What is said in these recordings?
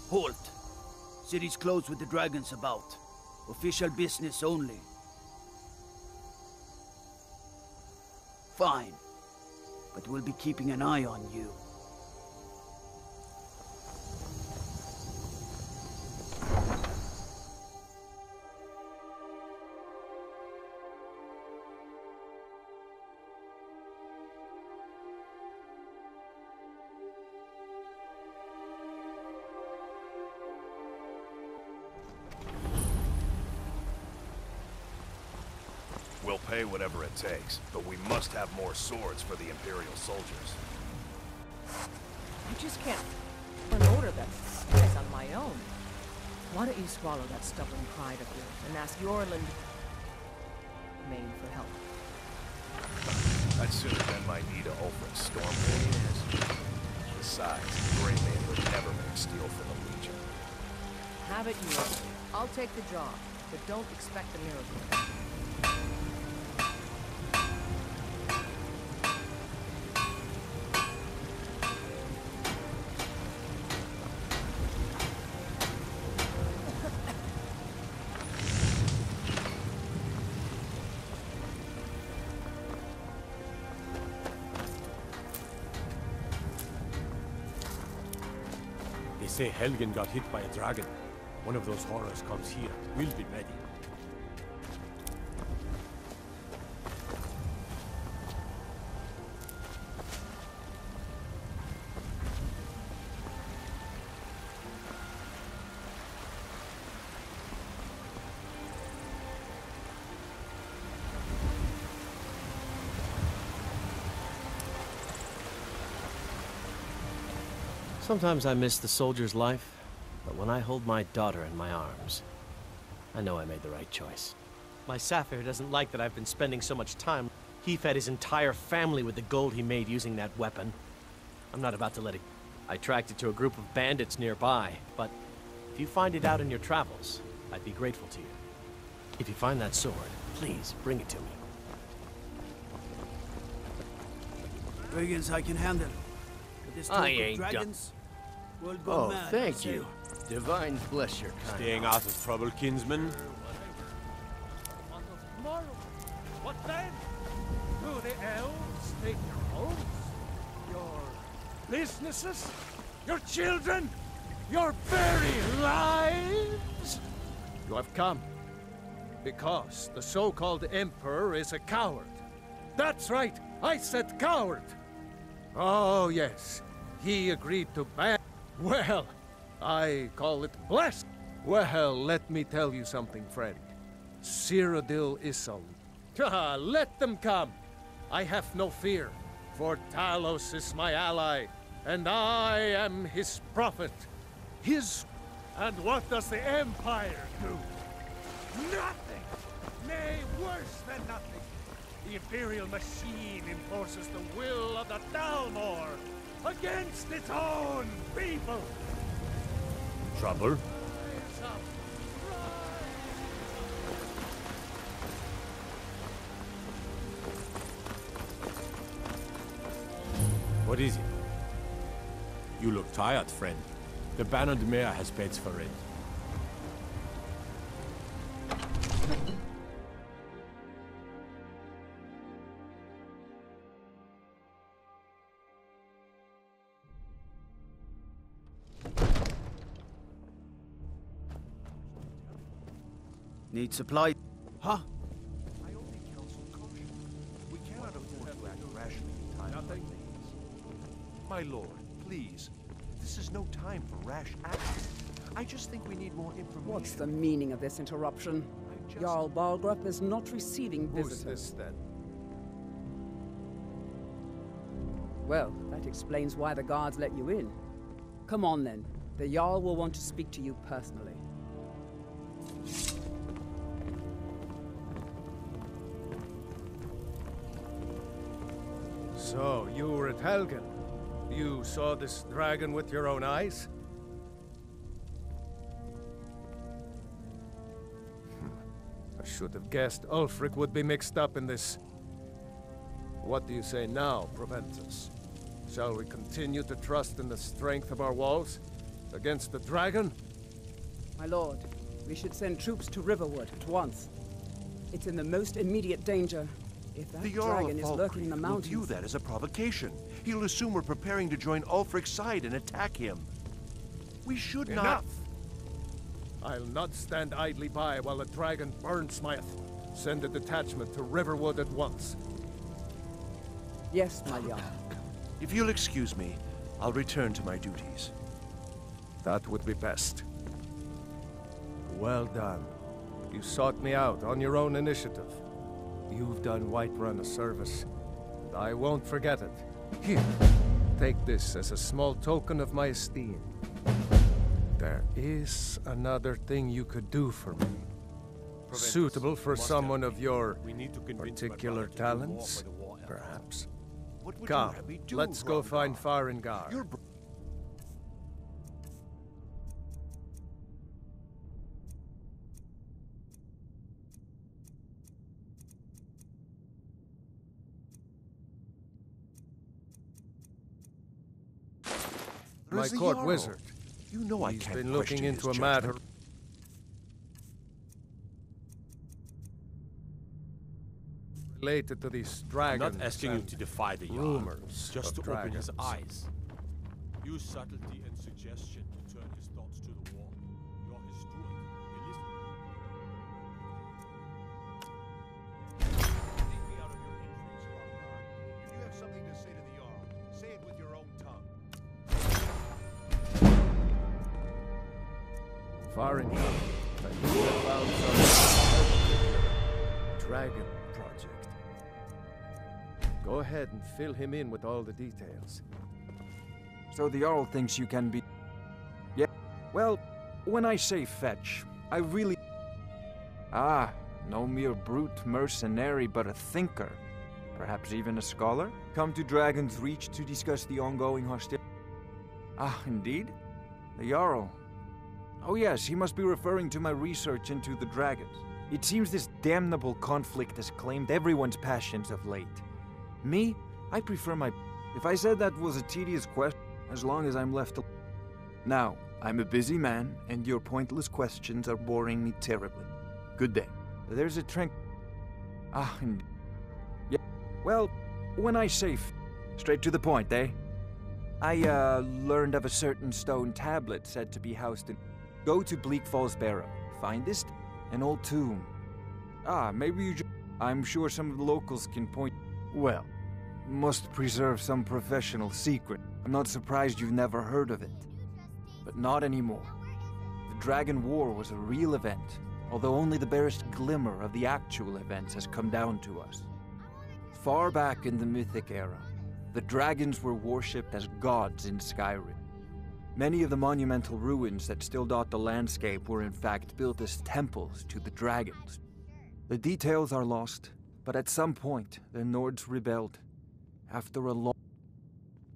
Halt! City's closed with the dragons about. Official business only. Fine. But we'll be keeping an eye on you. We'll pay whatever it takes, but we must have more swords for the Imperial soldiers. I just can't an order that is on my own. Why don't you swallow that stubborn pride of yours and ask Yorland Maine for help? I'd sooner bend my knee to Ulfric's Stormblade. Besides, Greymane would never make steel for the Legion. Have it your way. I'll take the job, but don't expect a miracle. They say Helgen got hit by a dragon. One of those horrors comes here. We'll be ready. Sometimes I miss the soldier's life, but when I hold my daughter in my arms, I know I made the right choice. My Sapphire doesn't like that I've been spending so much time. He fed his entire family with the gold he made using that weapon. I'm not about to let it... I tracked it to a group of bandits nearby, but if you find it out in your travels, I'd be grateful to you. If you find that sword, please bring it to me. Dragons I can handle. But this talk of dragons, we'll go mad, thank you. Divine bless your kind. Staying out of trouble, kinsman. What then? Do the elves take your homes? Your businesses? Your children? Your very lives? You have come because the so-called Emperor is a coward. That's right, I said coward. Oh yes, he agreed to ban... Well, I call it blessed. Well, let me tell you something, friend. Cyrodiil Isol. Let them come. I have no fear, for Talos is my ally, and I am his prophet. His... And what does the Empire do? Nothing! Nay, worse than nothing. The Imperial machine enforces the will of the Dalmor against its own people. Trouble? Rise up. What is it? You look tired, friend. The Baron de Mare has beds for rent. Need supply. Huh? I only counsel caution. We cannot afford to act rashly in times like these. My lord, please. This is no time for rash action. I just think we need more information. What's the meaning of this interruption? Jarl Balgrup is not receiving visitors. Who's this, then? Well, that explains why the guards let you in. Come on, then. The Jarl will want to speak to you personally. So, you were at Helgen. You saw this dragon with your own eyes? I should have guessed Ulfric would be mixed up in this. What do you say now, Proventus? Shall we continue to trust in the strength of our walls? Against the dragon? My lord, we should send troops to Riverwood at once. It's in the most immediate danger. If that The Jarl dragon of is lurking in the will mountains... view that as a provocation. He'll assume we're preparing to join Ulfric's side and attack him. We should not... Enough! I'll not stand idly by while the dragon burns my... Send a detachment to Riverwood at once. Yes, my Jarl. If you'll excuse me, I'll return to my duties. That would be best. Well done. You sought me out on your own initiative. You've done Whiterun a service, and I won't forget it. Here, take this as a small token of my esteem. There is another thing you could do for me. Suitable for someone of your particular talents, perhaps. What would Come, you have me do, let's go Hrothgar? find Farengar. You're My Where's the court Jarl? wizard. You know I He's can't been looking question into a his matter judgment. related to these I'm dragons. not asking you and to defy the Jarl, rumors just of to open his dragons. eyes. Use subtlety and suggestion to turn his thoughts to the wall. You're his steward. He listens. Leave me out of your intrigues, Hrothgar. If you have something to say to the Jarl, say it with your own tongue. Farengar, that you have found some dragon project. Go ahead and fill him in with all the details. So the Jarl thinks you can be... Yeah, well, when I say fetch, I really... Ah, no mere brute mercenary, but a thinker. Perhaps even a scholar? Come to Dragon's Reach to discuss the ongoing hostility. Ah, indeed? The Jarl. Oh yes, he must be referring to my research into the dragons. It seems this damnable conflict has claimed everyone's passions of late. Me? I prefer my... If I said that was a tedious question, as long as I'm left alone. Now, I'm a busy man, and your pointless questions are boring me terribly. Good day. There's a Ah, and... Yeah, well, when I say straight to the point, eh? I, learned of a certain stone tablet said to be housed in... Go to Bleak Falls Barrow. Find this... An old tomb. Ah, maybe you I'm sure some of the locals can point... Well, must preserve some professional secret. I'm not surprised you've never heard of it. But not anymore. The Dragon War was a real event, although only the barest glimmer of the actual events has come down to us. Far back in the Mythic era, the dragons were worshipped as gods in Skyrim. Many of the monumental ruins that still dot the landscape were in fact built as temples to the dragons. The details are lost, but at some point, the Nords rebelled. After a long...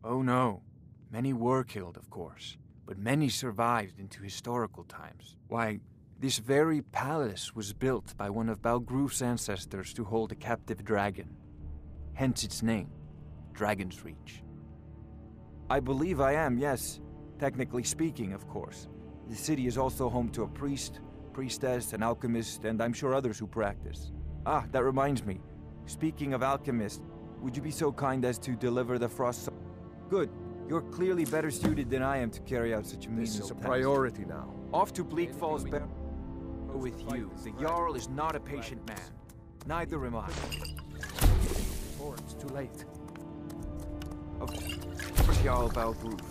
Oh no. Many were killed, of course, but many survived into historical times. Why, this very palace was built by one of Balgruf's ancestors to hold a captive dragon. Hence its name, Dragon's Reach. I believe I am, yes. Technically speaking, of course. The city is also home to a priest, priestess, an alchemist, and I'm sure others who practice. Ah, that reminds me. Speaking of alchemists, would you be so kind as to deliver the frost... Good. You're clearly better suited than I am to carry out such a menial This is a task. priority now. Off to Bleak Falls Barrow with you. The Jarl is not a patient man. Neither am I. Before it's too late. Of course, Jarl Balgruf.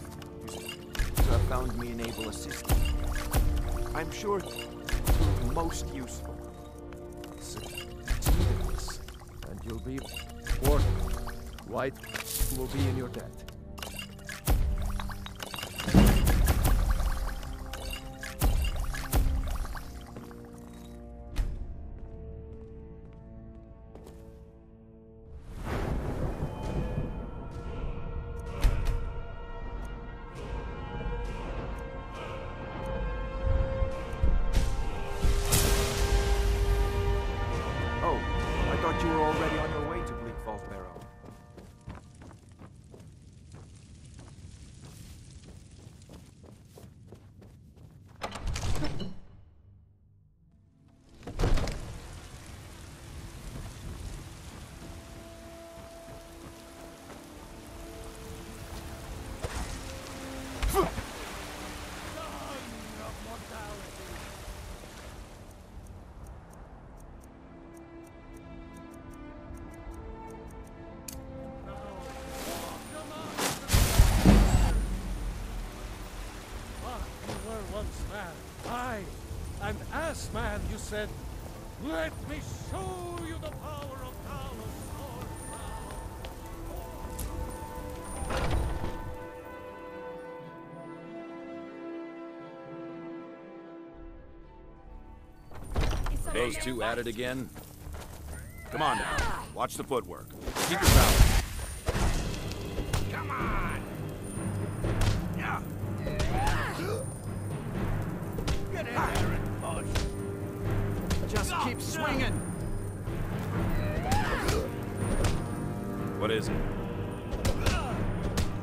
You have found me an able assistant. I'm sure it will be most useful. Succeed in this, and you'll be ordered. White will be in your debt. You were already on your way to Bleak Falls Barrow. You were once man. Aye. And as man, you said, "Let me show you the power of Tao's sword now." Those two at it again? Come on now. Watch the footwork. Keep your balance. Come on! Yeah. Get in there and push. Just keep swinging. What is it?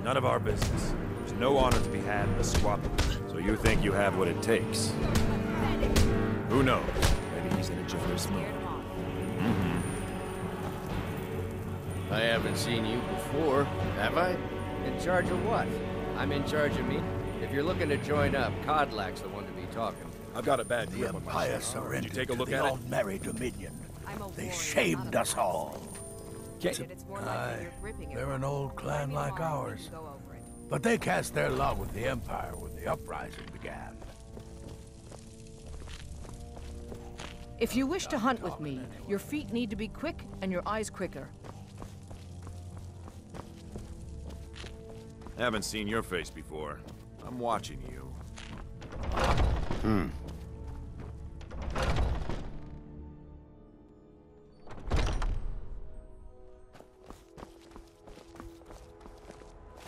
None of our business. There's no honor to be had in the squabble. So you think you have what it takes? Who knows? Maybe he's in a generous mood. I haven't seen you before, have I? In charge of what? I'm in charge of me. If you're looking to join up, Codlack's the one to be talking. I've got a bad grip on my Empire stuff. surrendered Did you take a to look the at it? All-Merry Dominion. I'm a They warrior, shamed not a us all. It's more likely Aye, you're gripping it they're an wrong. old clan Maybe like tomorrow we ours. can go over it. But they cast their lot with the Empire when the uprising began. If you wish to hunt with me, your feet need to be quick and your eyes quicker. Haven't seen your face before. I'm watching you.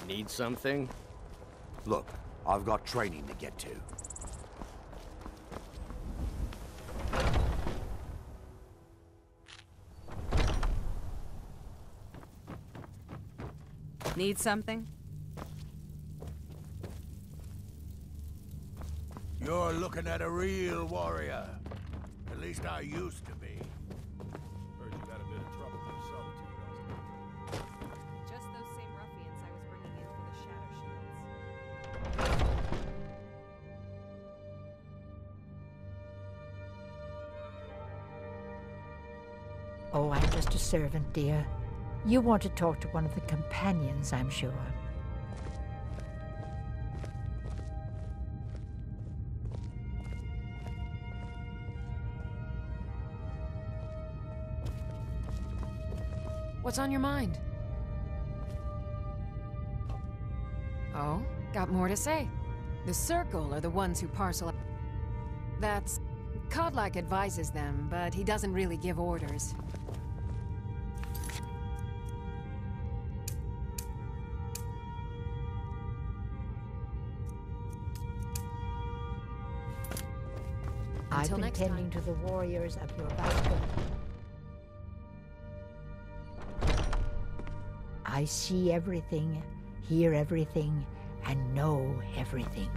Need something? Look, I've got training to get to. Need something? You're looking at a real warrior. At least I used to be. Heard you had a bit of trouble in solitude last night. Just those same ruffians I was bringing in for the Shadow Shields. Oh, I'm just a servant, dear. You want to talk to one of the companions, I'm sure. What's on your mind? Oh, got more to say. The Circle are the ones who parcel. That's... Codlack advises them, but he doesn't really give orders. I've Until been next tending time. to the warriors of your Vasco. I see everything, hear everything, and know everything.